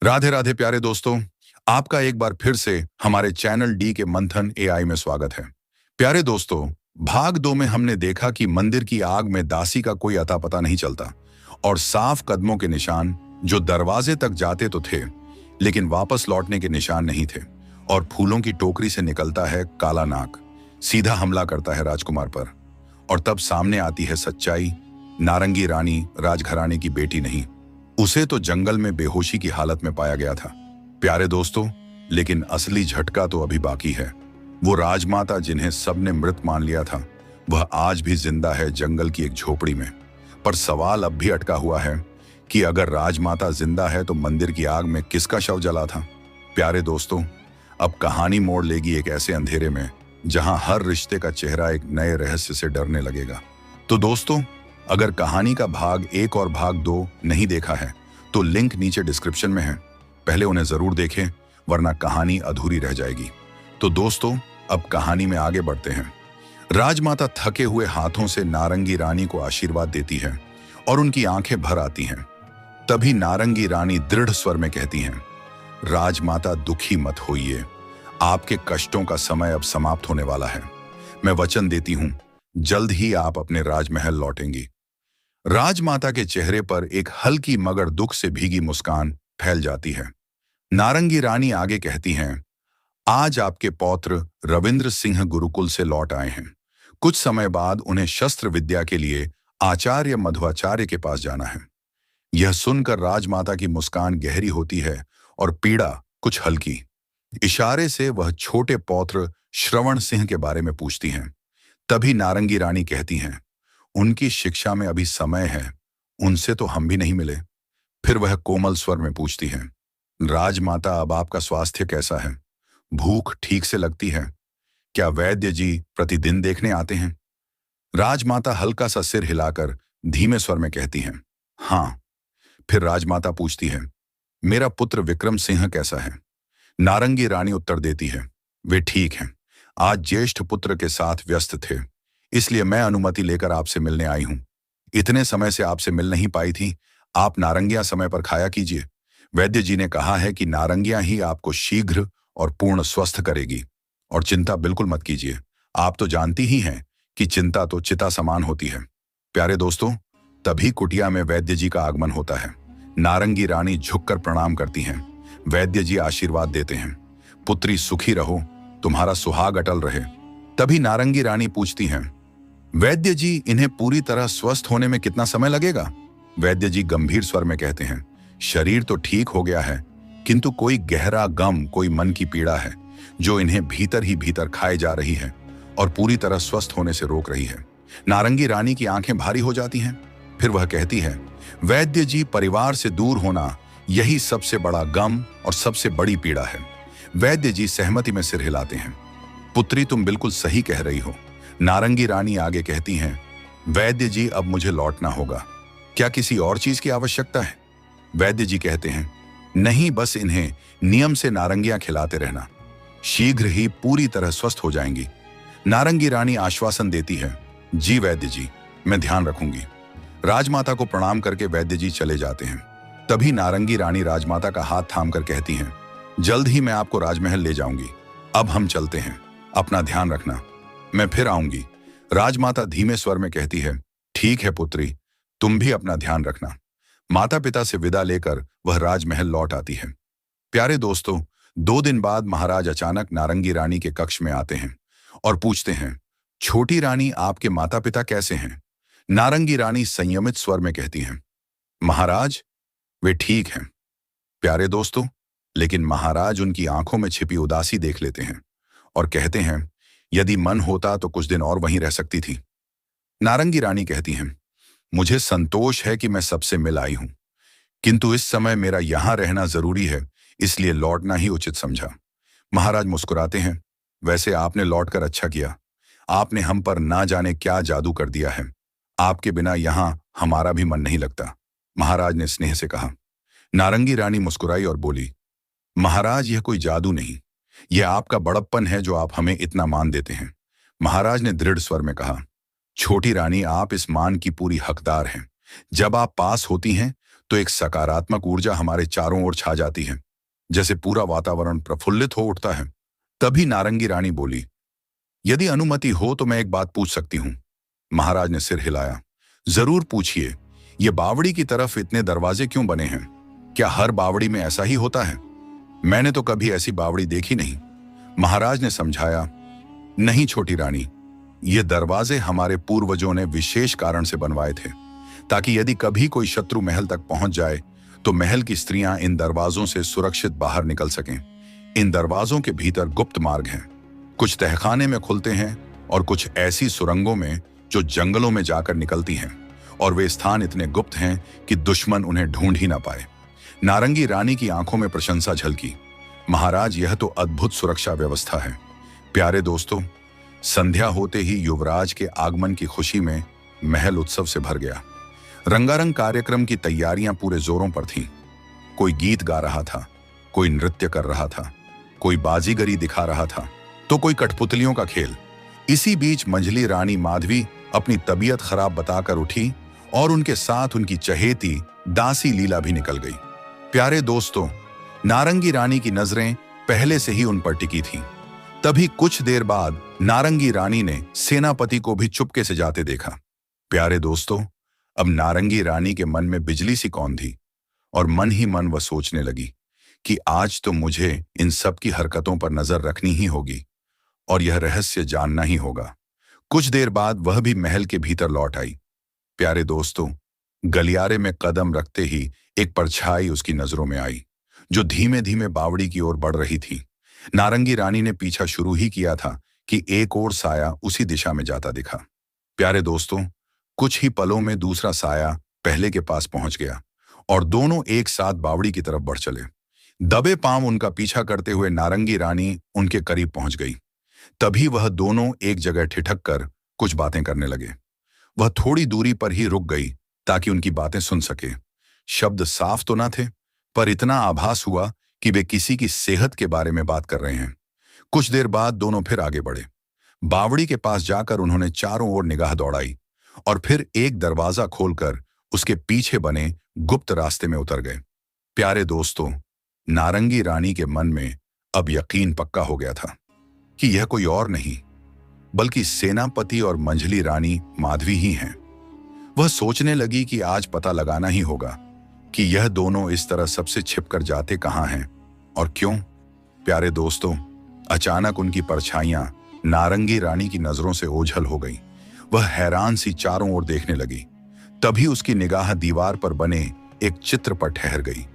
राधे राधे प्यारे दोस्तों। आपका एक बार फिर से हमारे चैनल डी के मंथन एआई में स्वागत है। प्यारे दोस्तों, भाग 2 में हमने देखा कि मंदिर की आग में दासी का कोई अता पता नहीं चलता और साफ कदमों के निशान जो दरवाजे तक जाते तो थे लेकिन वापस लौटने के निशान नहीं थे। और फूलों की टोकरी से निकलता है काला नाग, सीधा हमला करता है राजकुमार पर। और तब सामने आती है सच्चाई। नारंगी रानी राजघराने की बेटी नहीं, उसे तो जंगल में बेहोशी की हालत में पाया गया था। प्यारे दोस्तों, लेकिन असली झटका तो अभी बाकी है। वो राजमाता जिन्हें सबने मृत मान लिया था, वह आज भी जिंदा है जंगल की एक झोपड़ी में। पर सवाल अब भी अटका हुआ है कि अगर राजमाता जिंदा है तो मंदिर की आग में किसका शव जला था। प्यारे दोस्तों, अब कहानी मोड़ लेगी एक ऐसे अंधेरे में जहां हर रिश्ते का चेहरा एक नए रहस्य से डरने लगेगा। तो दोस्तों, अगर कहानी का भाग 1 और भाग 2 नहीं देखा है तो लिंक नीचे डिस्क्रिप्शन में है, पहले उन्हें जरूर देखें वरना कहानी अधूरी रह जाएगी। तो दोस्तों, अब कहानी में आगे बढ़ते हैं। राजमाता थके हुए हाथों से नारंगी रानी को आशीर्वाद देती है और उनकी आंखें भर आती हैं। तभी नारंगी रानी दृढ़ स्वर में कहती हैं, राजमाता दुखी मत होइए, आपके कष्टों का समय अब समाप्त होने वाला है। मैं वचन देती हूं, जल्द ही आप अपने राजमहल लौटेंगी। राजमाता के चेहरे पर एक हल्की मगर दुख से भीगी मुस्कान फैल जाती है। नारंगी रानी आगे कहती हैं, आज आपके पौत्र रविंद्र सिंह गुरुकुल से लौट आए हैं। कुछ समय बाद उन्हें शस्त्र विद्या के लिए आचार्य मध्वाचार्य के पास जाना है। यह सुनकर राजमाता की मुस्कान गहरी होती है और पीड़ा कुछ हल्की। इशारे से वह छोटे पौत्र श्रवण सिंह के बारे में पूछती हैं। तभी नारंगी रानी कहती हैं, उनकी शिक्षा में अभी समय है, उनसे तो हम भी नहीं मिले। फिर वह कोमल स्वर में पूछती हैं, राजमाता अब आपका स्वास्थ्य कैसा है? भूख ठीक से लगती है? क्या वैद्य जी प्रतिदिन देखने आते हैं? राजमाता हल्का सा सिर हिलाकर धीमे स्वर में कहती हैं, हाँ। फिर राजमाता पूछती है, मेरा पुत्र विक्रम सिंह कैसा है? नारंगी रानी उत्तर देती है, वे ठीक हैं। आज ज्येष्ठ पुत्र के साथ व्यस्त थे, इसलिए मैं अनुमति लेकर आपसे मिलने आई हूं। इतने समय से आपसे मिल नहीं पाई थी, आप नारंगियां समय पर खाया कीजिए। वैद्य जी ने कहा है कि नारंगियां ही आपको शीघ्र और पूर्ण स्वस्थ करेगी। और चिंता बिल्कुल मत कीजिए, आप तो जानती ही हैं कि चिंता तो चिता समान होती है। प्यारे दोस्तों, तभी कुटिया में वैद्य जी का आगमन होता है। नारंगी रानी झुककर प्रणाम करती हैं। वैद्य जी आशीर्वाद देते हैं, पुत्री सुखी रहो, तुम्हारा सुहाग अटल रहे। तभी नारंगी रानी पूछती हैं, वैद्य जी इन्हें पूरी तरह स्वस्थ होने में कितना समय लगेगा? वैद्य जी गंभीर स्वर में कहते हैं, शरीर तो ठीक हो गया है, किंतु कोई गहरा गम, कोई मन की पीड़ा है जो इन्हें भीतर ही भीतर खाए जा रही है और पूरी तरह स्वस्थ होने से रोक रही है। नारंगी रानी की आंखें भारी हो जाती हैं। फिर वह कहती है, वैद्य जी, परिवार से दूर होना यही सबसे बड़ा गम और सबसे बड़ी पीड़ा है। वैद्य जी सहमति में सिर हिलाते हैं, पुत्री तुम बिल्कुल सही कह रही हो। नारंगी रानी आगे कहती हैं, वैद्य जी अब मुझे लौटना होगा, क्या किसी और चीज की आवश्यकता है? वैद्य जी कहते हैं, नहीं, बस इन्हें नियम से नारंगियां खिलाते रहना, शीघ्र ही पूरी तरह स्वस्थ हो जाएंगी। नारंगी रानी आश्वासन देती है, जी वैद्य जी, मैं ध्यान रखूंगी। राजमाता को प्रणाम करके वैद्य जी चले जाते हैं। तभी नारंगी रानी राजमाता का हाथ थामकर कहती हैं, जल्द ही मैं आपको राजमहल ले जाऊंगी। अब हम चलते हैं, अपना ध्यान रखना, मैं फिर आऊंगी। राजमाता धीमे स्वर में कहती है, ठीक है पुत्री, तुम भी अपना ध्यान रखना। माता पिता से विदा लेकर वह राजमहल लौट आती है। प्यारे दोस्तों, 2 दिन बाद महाराज अचानक नारंगी रानी के कक्ष में आते हैं और पूछते हैं, छोटी रानी, आपके माता पिता कैसे हैं? नारंगी रानी संयमित स्वर में कहती हैं, महाराज, वे ठीक हैं। प्यारे दोस्तों, लेकिन महाराज उनकी आंखों में छिपी उदासी देख लेते हैं और कहते हैं, यदि मन होता तो कुछ दिन और वहीं रह सकती थी। नारंगी रानी कहती हैं, मुझे संतोष है कि मैं सबसे मिल आई हूं, किंतु इस समय मेरा यहां रहना जरूरी है, इसलिए लौटना ही उचित समझा। महाराज मुस्कुराते हैं, वैसे आपने लौटकर अच्छा किया, आपने हम पर ना जाने क्या जादू कर दिया है, आपके बिना यहां हमारा भी मन नहीं लगता, महाराज ने स्नेह से कहा। नारंगी रानी मुस्कुराई और बोली, महाराज, यह कोई जादू नहीं, यह आपका बड़प्पन है जो आप हमें इतना मान देते हैं। महाराज ने दृढ़ स्वर में कहा, छोटी रानी, आप इस मान की पूरी हकदार हैं। जब आप पास होती हैं तो एक सकारात्मक ऊर्जा हमारे चारों ओर छा जाती है, जैसे पूरा वातावरण प्रफुल्लित हो उठता है। तभी नारंगी रानी बोली, यदि अनुमति हो तो मैं एक बात पूछ सकती हूँ। महाराज ने सिर हिलाया। जरूर पूछिए। ये बावड़ी की तरफ इतने दरवाजे क्यों बने हैं? क्या हर बावड़ी में ऐसा ही होता है? मैंने तो कभी ऐसी बावड़ी देखी नहीं। महाराज ने समझाया, नहीं छोटी रानी, ये दरवाजे हमारे पूर्वजों ने विशेष कारण से बनवाए थे, ताकि यदि कभी कोई शत्रु महल तक पहुंच जाए तो महल की स्त्रियां इन दरवाजों से सुरक्षित बाहर निकल सकें। इन दरवाजों के भीतर गुप्त मार्ग हैं। कुछ तहखाने में खुलते हैं और कुछ ऐसी सुरंगों में जो जंगलों में जाकर निकलती हैं, और वे स्थान इतने गुप्त हैं कि दुश्मन उन्हें ढूंढ ही ना पाए। नारंगी रानी की आंखों में प्रशंसा झलकी। महाराज, यह तो अद्भुत सुरक्षा व्यवस्था है। प्यारे दोस्तों, संध्या होते ही युवराज के आगमन की खुशी में महल उत्सव से भर गया। रंगारंग कार्यक्रम की तैयारियां पूरे जोरों पर थीं। कोई गीत गा रहा था, कोई नृत्य कर रहा था, कोई बाजीगरी दिखा रहा था, तो कोई कठपुतलियों का खेल। इसी बीच मंझली रानी माधवी अपनी तबीयत खराब बताकर उठी और उनके साथ उनकी चहेती दासी लीला भी निकल गई। प्यारे दोस्तों, नारंगी रानी की नजरें पहले से ही उन पर टिकी थीं। तभी कुछ देर बाद नारंगी रानी ने सेनापति को भी चुपके से जाते देखा। प्यारे दोस्तों, अब नारंगी रानी के मन में बिजली सी कौन थी, और मन ही मन वह सोचने लगी कि आज तो मुझे इन सब की हरकतों पर नजर रखनी ही होगी और यह रहस्य जानना ही होगा। कुछ देर बाद वह भी महल के भीतर लौट आई। प्यारे दोस्तों, गलियारे में कदम रखते ही एक परछाई उसकी नजरों में आई, जो धीमे धीमे बावड़ी की ओर बढ़ रही थी। नारंगी रानी ने पीछा शुरू ही किया था कि एक और साया उसी दिशा में जाता दिखा। प्यारे दोस्तों, कुछ ही पलों में दूसरा साया पहले के पास पहुंच गया और दोनों एक साथ बावड़ी की तरफ बढ़ चले। दबे पांव उनका पीछा करते हुए नारंगी रानी उनके करीब पहुंच गई। तभी वह दोनों एक जगह ठिठक कर कुछ बातें करने लगे। वह थोड़ी दूरी पर ही रुक गई ताकि उनकी बातें सुन सके। शब्द साफ तो न थे, पर इतना आभास हुआ कि वे किसी की सेहत के बारे में बात कर रहे हैं। कुछ देर बाद दोनों फिर आगे बढ़े। बावड़ी के पास जाकर उन्होंने चारों ओर निगाह दौड़ाई और फिर एक दरवाजा खोलकर उसके पीछे बने गुप्त रास्ते में उतर गए। प्यारे दोस्तों, नारंगी रानी के मन में अब यकीन पक्का हो गया था कि यह कोई और नहीं बल्कि सेनापति और मंझली रानी माधवी ही हैं। वह सोचने लगी कि आज पता लगाना ही होगा कि यह दोनों इस तरह सबसे छिपकर जाते कहां हैं और क्यों। प्यारे दोस्तों, अचानक उनकी परछाइयां नारंगी रानी की नजरों से ओझल हो गई। वह हैरान सी चारों ओर देखने लगी। तभी उसकी निगाह दीवार पर बने एक चित्र पर ठहर गई।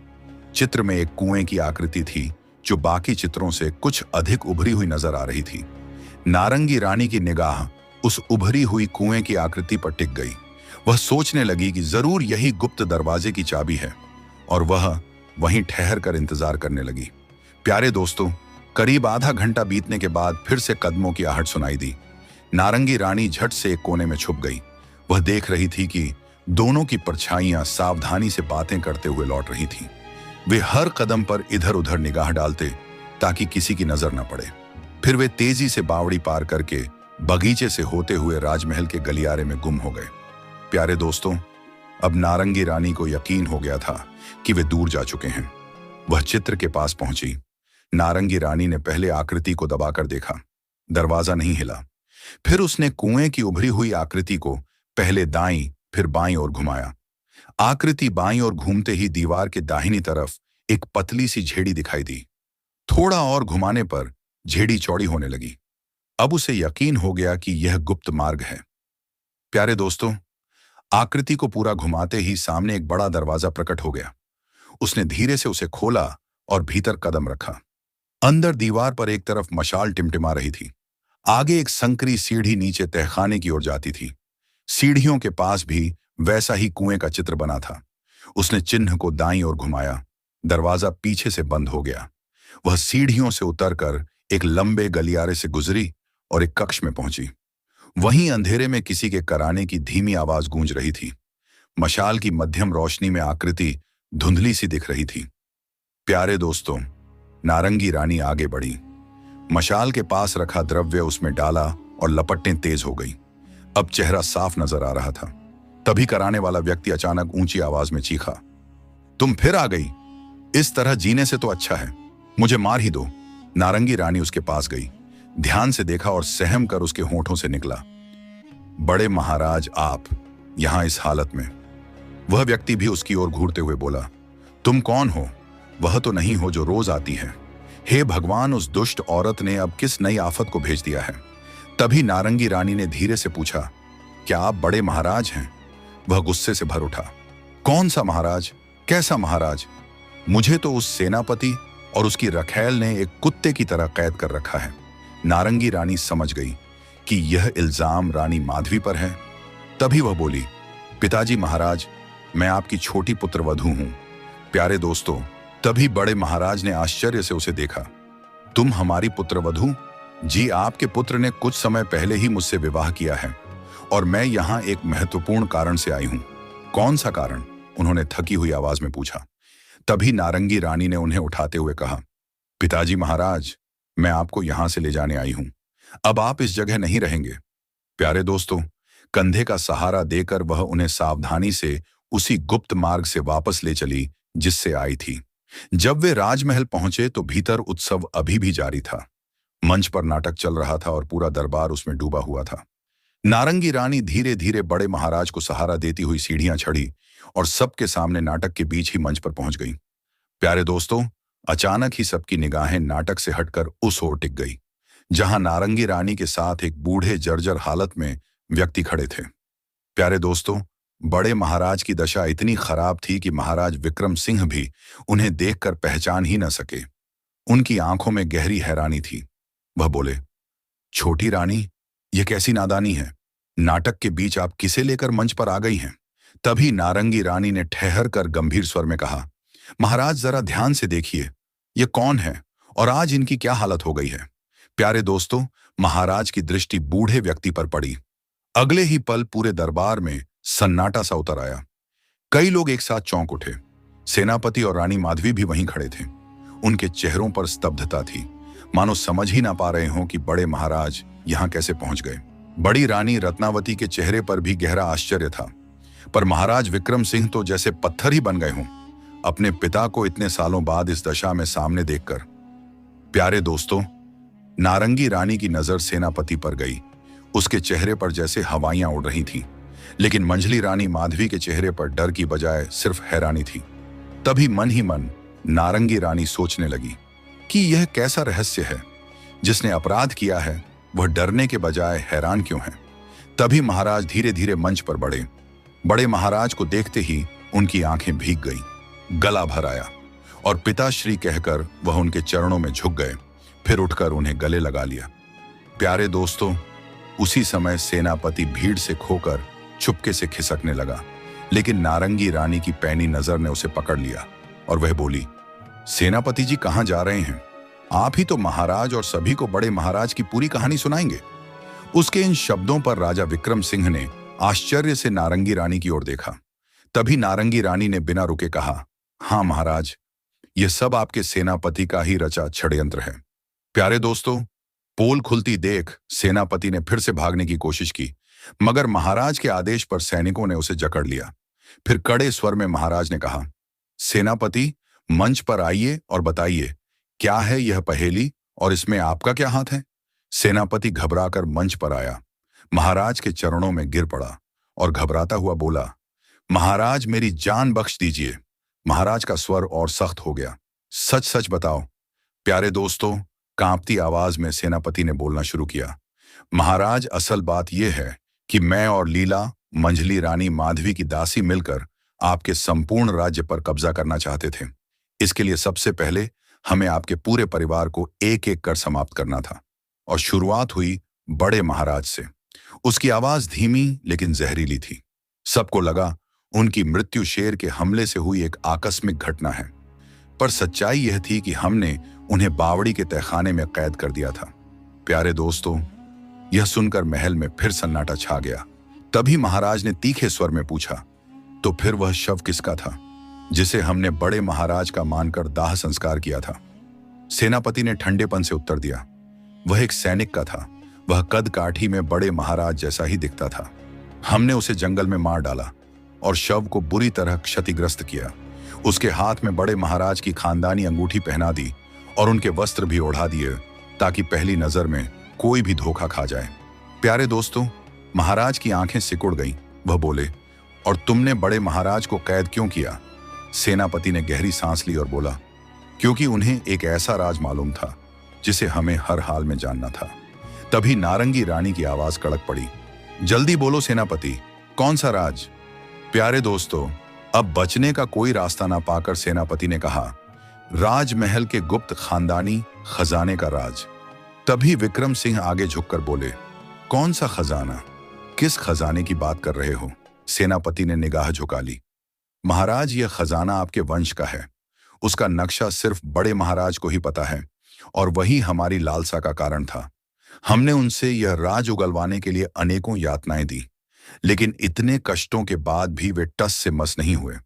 चित्र में एक कुएं की आकृति थी जो बाकी चित्रों से कुछ अधिक उभरी हुई नजर आ रही थी। नारंगी रानी की निगाह उस उभरी हुई कुएं की आकृति पर टिक गई। वह सोचने लगी कि जरूर यही गुप्त दरवाजे की चाबी है और वह वहीं ठहर कर इंतजार करने लगी। प्यारे दोस्तों, करीब आधा घंटा बीतने के बाद फिर से कदमों की आहट सुनाई दी। नारंगी रानी झट से एक कोने में छुप गई। वह देख रही थी कि दोनों की परछाइयां सावधानी से बातें करते हुए लौट रही थीं। वे हर कदम पर इधर उधर निगाह डालते ताकि किसी की नजर न पड़े। फिर वे तेजी से बावड़ी पार करके बगीचे से होते हुए राजमहल के गलियारे में गुम हो गए। प्यारे दोस्तों, अब नारंगी रानी को यकीन हो गया था कि वे दूर जा चुके हैं। वह चित्र के पास पहुंची। नारंगी रानी ने पहले आकृति को दबाकर देखा। दरवाजा नहीं हिला। फिर उसने कुएं की उभरी हुई आकृति को पहले दाईं फिर बाईं ओर घुमाया। आकृति बाईं ओर घूमते ही दीवार के दाहिनी तरफ एक पतली सी झेड़ी दिखाई दी। थोड़ा और घुमाने पर झेड़ी चौड़ी होने लगी। अब उसे यकीन हो गया कि यह गुप्त मार्ग है। प्यारे दोस्तों, आकृति को पूरा घुमाते ही सामने एक बड़ा दरवाजा प्रकट हो गया। उसने धीरे से उसे खोला और भीतर कदम रखा। अंदर दीवार पर एक तरफ मशाल टिमटिमा रही थी। आगे एक संकरी सीढ़ी नीचे तहखाने की ओर जाती थी। सीढ़ियों के पास भी वैसा ही कुएं का चित्र बना था। उसने चिन्ह को दाईं ओर घुमाया। दरवाजा पीछे से बंद हो गया। वह सीढ़ियों से उतरकर एक लंबे गलियारे से गुजरी और एक कक्ष में पहुंची। वहीं अंधेरे में किसी के कराने की धीमी आवाज गूंज रही थी। मशाल की मध्यम रोशनी में आकृति धुंधली सी दिख रही थी। प्यारे दोस्तों, नारंगी रानी आगे बढ़ी। मशाल के पास रखा द्रव्य उसमें डाला और लपटें तेज हो गई। अब चेहरा साफ नजर आ रहा था। तभी कराने वाला व्यक्ति अचानक ऊंची आवाज में चीखा, तुम फिर आ गई। इस तरह जीने से तो अच्छा है मुझे मार ही दो। नारंगी रानी उसके पास गई, ध्यान से देखा और सहम कर उसके होठों से निकला, बड़े महाराज आप यहां इस हालत में। वह व्यक्ति भी उसकी ओर घूरते हुए बोला, तुम कौन हो? वह तो नहीं हो जो रोज आती है। हे भगवान, उस दुष्ट औरत ने अब किस नई आफत को भेज दिया है। तभी नारंगी रानी ने धीरे से पूछा, क्या आप बड़े महाराज हैं? वह गुस्से से भर उठा, कौन सा महाराज? कैसा महाराज? मुझे तो उस सेनापति और उसकी रखैल ने एक कुत्ते की तरह कैद कर रखा है। नारंगी रानी समझ गई कि यह इल्जाम रानी माधवी पर है। तभी वह बोली, पिताजी महाराज, मैं आपकी छोटी पुत्रवधू हूं। प्यारे दोस्तों, तभी बड़े महाराज ने आश्चर्य से उसे देखा, तुम हमारी पुत्रवधू? जी, आपके पुत्र ने कुछ समय पहले ही मुझसे विवाह किया है और मैं यहां एक महत्वपूर्ण कारण से आई हूं। कौन सा कारण? उन्होंने थकी हुई आवाज में पूछा। तभी नारंगी रानी ने उन्हें उठाते हुए कहा, पिताजी महाराज, मैं आपको यहां से ले जाने आई हूं। अब आप इस जगह नहीं रहेंगे। प्यारे दोस्तों, कंधे का सहारा देकर वह उन्हें सावधानी से उसी गुप्त मार्ग से वापस ले चली जिससे आई थी। जब वे राजमहल पहुंचे तो भीतर उत्सव अभी भी जारी था। मंच पर नाटक चल रहा था और पूरा दरबार उसमें डूबा हुआ था। नारंगी रानी धीरे धीरे बड़े महाराज को सहारा देती हुई सीढ़ियां चढ़ी और सबके सामने नाटक के बीच ही मंच पर पहुंच गई। प्यारे दोस्तों, अचानक ही सबकी निगाहें नाटक से हटकर उस ओर टिक गई जहां नारंगी रानी के साथ एक बूढ़े जर्जर हालत में व्यक्ति खड़े थे। प्यारे दोस्तों, बड़े महाराज की दशा इतनी खराब थी कि महाराज विक्रम सिंह भी उन्हें देखकर पहचान ही न सके। उनकी आंखों में गहरी हैरानी थी। वह बोले, छोटी रानी, यह कैसी नादानी है? नाटक के बीच आप किसे लेकर मंच पर आ गई हैं? तभी नारंगी रानी ने ठहर कर गंभीर स्वर में कहा, महाराज जरा ध्यान से देखिए, ये कौन है और आज इनकी क्या हालत हो गई है। प्यारे दोस्तों, महाराज की दृष्टि बूढ़े व्यक्ति पर पड़ी। अगले ही पल पूरे दरबार में सन्नाटा सा उतर आया। कई लोग एक साथ चौंक उठे। सेनापति और रानी माधवी भी वहीं खड़े थे। उनके चेहरों पर स्तब्धता थी, मानो समझ ही ना पा रहे हों कि बड़े महाराज यहां कैसे पहुंच गए। बड़ी रानी रत्नावती के चेहरे पर भी गहरा आश्चर्य था, पर महाराज विक्रम सिंह तो जैसे पत्थर ही बन गए हों अपने पिता को इतने सालों बाद इस दशा में सामने देखकर। प्यारे दोस्तों, नारंगी रानी की नजर सेनापति पर गई। उसके चेहरे पर जैसे हवाइयां उड़ रही थीं, लेकिन मंझली रानी माधवी के चेहरे पर डर की बजाय सिर्फ हैरानी थी। तभी मन ही मन नारंगी रानी सोचने लगी कि यह कैसा रहस्य है, जिसने अपराध किया है वह डरने के बजाय हैरान क्यों है। तभी महाराज धीरे धीरे मंच पर बढ़े। बड़े महाराज को देखते ही उनकी आंखें भीग गई, गला भर आया और पिताश्री कहकर वह उनके चरणों में झुक गए, फिर उठकर उन्हें गले लगा लिया। प्यारे दोस्तों, उसी समय सेनापति भीड़ से खोकर चुपके से खिसकने लगा, लेकिन नारंगी रानी की पैनी नजर ने उसे पकड़ लिया और वह बोली, सेनापति जी कहां जा रहे हैं? आप ही तो महाराज और सभी को बड़े महाराज की पूरी कहानी सुनाएंगे। उसके इन शब्दों पर राजा विक्रम सिंह ने आश्चर्य से नारंगी रानी की ओर देखा। तभी नारंगी रानी ने बिना रुके कहा, हां महाराज, यह सब आपके सेनापति का ही रचा षड्यंत्र है। प्यारे दोस्तों, पोल खुलती देख सेनापति ने फिर से भागने की कोशिश की, मगर महाराज के आदेश पर सैनिकों ने उसे जकड़ लिया। फिर कड़े स्वर में महाराज ने कहा, सेनापति, मंच पर आइए और बताइए, क्या है यह पहेली और इसमें आपका क्या हाथ है? सेनापति घबराकर मंच पर आया, महाराज के चरणों में गिर पड़ा और घबराता हुआ बोला, महाराज मेरी जान बख्श दीजिए। महाराज का स्वर और सख्त हो गया, सच सच बताओ। प्यारे दोस्तों, कांपती आवाज में सेनापति ने बोलना शुरू किया, महाराज असल बात यह है कि मैं और लीला, मंझली रानी माधवी की दासी मिलकर आपके संपूर्ण राज्य पर कब्जा करना चाहते थे। इसके लिए सबसे पहले हमें आपके पूरे परिवार को एक एक कर समाप्त करना था और शुरुआत हुई बड़े महाराज से। उसकी आवाज धीमी लेकिन जहरीली थी। सबको लगा उनकी मृत्यु शेर के हमले से हुई एक आकस्मिक घटना है, पर सच्चाई यह थी कि हमने उन्हें बावड़ी के तहखाने में कैद कर दिया था। प्यारे दोस्तों, यह सुनकर महल में फिर सन्नाटा छा गया। तभी महाराज ने तीखे स्वर में पूछा, तो फिर वह शव किसका था जिसे हमने बड़े महाराज का मानकर दाह संस्कार किया था? सेनापति ने ठंडेपन से उत्तर दिया, वह एक सैनिक का था। वह कद काठी में बड़े महाराज जैसा ही दिखता था। हमने उसे जंगल में मार डाला और शव को बुरी तरह क्षतिग्रस्त किया। उसके हाथ में बड़े महाराज की खानदानी अंगूठी पहना दी और उनके वस्त्र भी ओढ़ा दिए ताकि पहली नजर में कोई भी धोखा खा जाए। प्यारे दोस्तों, महाराज की आंखें सिकुड़ गईं। वह बोले, और तुमने बड़े महाराज को कैद क्यों किया? सेनापति ने गहरी सांस ली और बोला, क्योंकि उन्हें एक ऐसा राज मालूम था जिसे हमें हर हाल में जानना था। तभी नारंगी रानी की आवाज कड़क पड़ी, जल्दी बोलो सेनापति, कौन सा राज? प्यारे दोस्तों, अब बचने का कोई रास्ता ना पाकर सेनापति ने कहा, राजमहल के गुप्त खानदानी खजाने का राज। तभी विक्रम सिंह आगे झुककर बोले, कौन सा खजाना? किस खजाने की बात कर रहे हो? सेनापति ने निगाह झुका ली। महाराज, यह खजाना आपके वंश का है। उसका नक्शा सिर्फ बड़े महाराज को ही पता है और वही हमारी लालसा का कारण था। हमने उनसे यह राज उगलवाने के लिए अनेकों यातनाएं दी, लेकिन इतने कष्टों के बाद भी वे टस से मस नहीं हुए।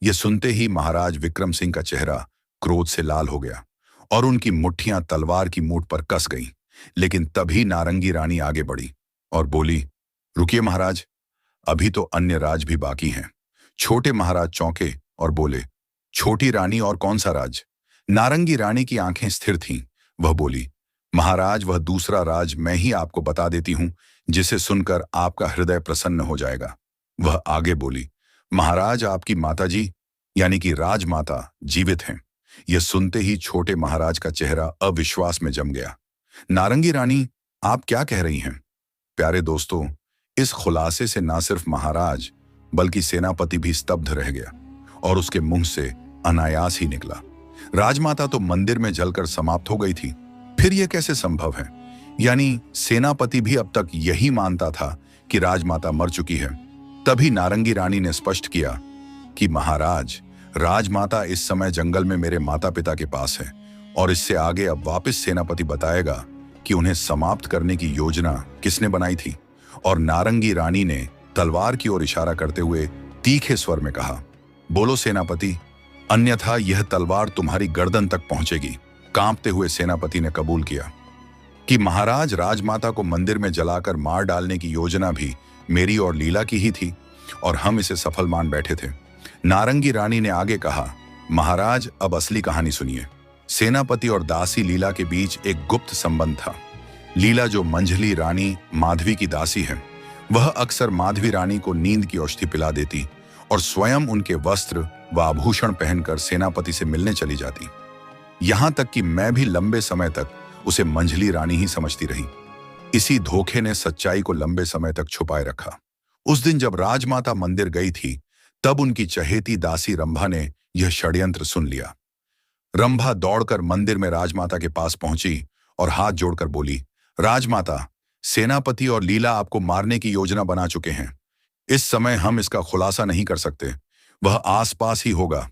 यह सुनते ही महाराज विक्रम सिंह का चेहरा क्रोध से लाल हो गया और उनकी मुट्ठियां तलवार की मूठ पर कस गईं। लेकिन तभी नारंगी रानी आगे बढ़ी और बोली, रुकिए महाराज, अभी तो अन्य राज भी बाकी हैं। छोटे महाराज चौंके और बोले, छोटी रानी, और कौन सा राज? नारंगी रानी की आंखें स्थिर थीं। वह बोली, महाराज, वह दूसरा राज मैं ही आपको बता देती हूं, जिसे सुनकर आपका हृदय प्रसन्न हो जाएगा। वह आगे बोली, महाराज, आपकी माताजी यानी कि राजमाता जीवित हैं। यह सुनते ही छोटे महाराज का चेहरा अविश्वास में जम गया। नारंगी रानी, आप क्या कह रही हैं? प्यारे दोस्तों, इस खुलासे से ना सिर्फ महाराज बल्कि सेनापति भी स्तब्ध रह गया और उसके मुंह से अनायास ही निकला, राजमाता तो मंदिर में जलकर समाप्त हो गई थी। फिर यह कैसे संभव है? यानी सेनापति भी अब तक यही मानता था कि राजमाता मर चुकी है। तभी नारंगी रानी ने स्पष्ट किया कि महाराज, राजमाता इस समय जंगल में मेरे माता पिता के पास है और इससे आगे अब वापस सेनापति बताएगा कि उन्हें समाप्त करने की योजना किसने बनाई थी। और नारंगी रानी ने तलवार की ओर इशारा करते हुए तीखे स्वर में कहा, बोलो सेनापति, अन्यथा यह तलवार तुम्हारी गर्दन तक पहुंचेगी। कांपते हुए सेनापति ने कबूल किया कि महाराज, राजमाता को मंदिर में जलाकर मार डालने की योजना भी मेरी और लीला की ही थी और हम इसे सफल मान बैठे थे। नारंगी रानी ने आगे कहा, महाराज, अब असली कहानी सुनिए। सेनापति और दासी लीला के बीच एक गुप्त संबंध था। लीला, जो मंझली रानी माधवी की दासी है, वह अक्सर माधवी रानी को नींद की औषधि पिला देती और स्वयं उनके वस्त्र व आभूषण पहनकर सेनापति से मिलने चली जाती। यहां तक कि मैं भी लंबे समय तक उसे मंझली रानी ही समझती रही। इसी धोखे ने सच्चाई को लंबे समय तक छुपाए रखा। उस दिन जब राजमाता मंदिर गई थी, तब उनकी चहेती दासी रंभा ने यह षड्यंत्र सुन लिया। रंभा दौड़कर मंदिर में राजमाता के पास पहुंची और हाथ जोड़कर बोली, राजमाता, सेनापति और लीला आपको मारने की योजना बना चुके हैं। इस समय हम इसका खुलासा नहीं कर सकते। वह आसपास ही होगा।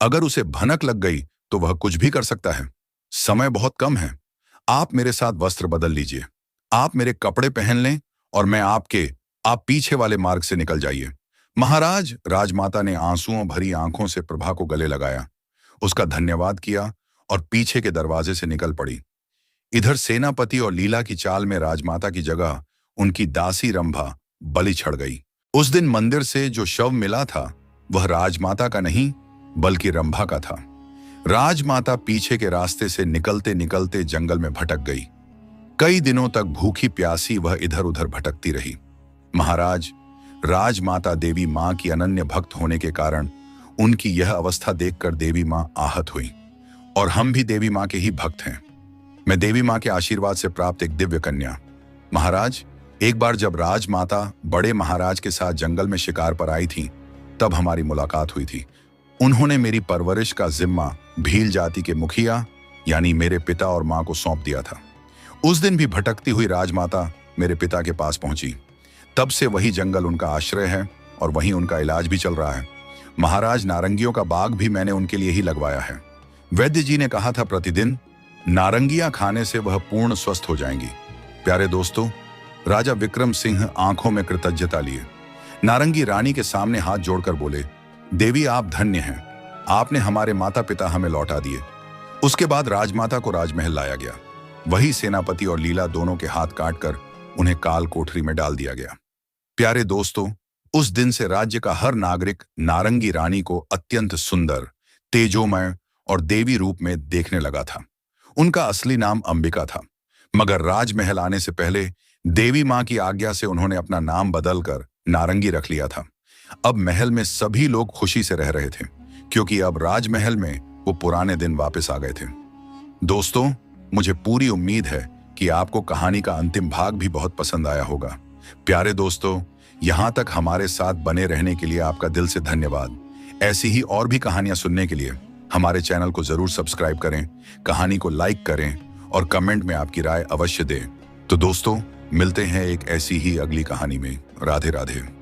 अगर उसे भनक लग गई तो वह कुछ भी कर सकता है। समय बहुत कम है। आप मेरे साथ वस्त्र बदल लीजिए। आप मेरे कपड़े पहन लें और मैं आप पीछे वाले मार्ग से निकल जाइए। महाराज, राजमाता ने आंसुओं भरी आंखों से प्रभा को गले लगाया, उसका धन्यवाद किया और पीछे के दरवाजे से निकल पड़ी। इधर सेनापति और लीला की चाल में राजमाता की जगह उनकी दासी रंभा बलि चढ़ गई। उस दिन मंदिर से जो शव मिला था वह राजमाता का नहीं बल्कि रंभा का था। राजमाता पीछे के रास्ते से निकलते निकलते जंगल में भटक गई। कई दिनों तक भूखी प्यासी वह इधर उधर भटकती रही। महाराज, राजमाता देवी मां की अनन्य भक्त होने के कारण उनकी यह अवस्था देखकर देवी मां आहत हुई और हम भी देवी मां के ही भक्त हैं। मैं देवी मां के आशीर्वाद से प्राप्त एक दिव्य कन्या। महाराज, एक बार जब राजमाता बड़े महाराज के साथ जंगल में शिकार पर आई थी, तब हमारी मुलाकात हुई थी। उन्होंने मेरी परवरिश का जिम्मा भील जाति के मुखिया यानी मेरे पिता और मां को सौंप दिया था। उस दिन भी भटकती हुई राजमाता मेरे पिता के पास पहुंची। तब से वही जंगल उनका आश्रय है और वहीं उनका इलाज भी चल रहा है। महाराज, नारंगियों का बाग भी मैंने उनके लिए ही लगवाया है। वैद्य जी ने कहा था प्रतिदिन नारंगियां खाने से वह पूर्ण स्वस्थ हो जाएंगी। प्यारे दोस्तों, राजा विक्रम सिंह आंखों में कृतज्ञता लिए नारंगी रानी के सामने हाथ जोड़कर बोले, देवी, आप धन्य हैं। आपने हमारे माता पिता हमें लौटा दिए। उसके बाद राजमाता को राजमहल लाया गया। वही सेनापति और लीला दोनों के हाथ काटकर उन्हें काल कोठरी में डाल दिया गया। प्यारे दोस्तों, उस दिन से राज्य का हर नागरिक नारंगी रानी को अत्यंत सुंदर, तेजोमय और देवी रूप में देखने लगा था। उनका असली नाम अंबिका था, मगर राजमहल आने से पहले देवी मां की आज्ञा से उन्होंने अपना नाम बदलकर नारंगी रख लिया था। अब महल में सभी लोग खुशी से रह रहे थे, क्योंकि अब राजमहल में वो पुराने दिन वापस आ गए थे। दोस्तों, मुझे पूरी उम्मीद है कि आपको कहानी का अंतिम भाग भी बहुत पसंद आया होगा। प्यारे दोस्तों, यहाँ तक हमारे साथ बने रहने के लिए आपका दिल से धन्यवाद। ऐसी ही और भी कहानियां सुनने के लिए हमारे चैनल को जरूर सब्सक्राइब करें, कहानी को लाइक करें और कमेंट में आपकी राय अवश्य दें। तो दोस्तों, मिलते हैं एक ऐसी ही अगली कहानी में। राधे राधे।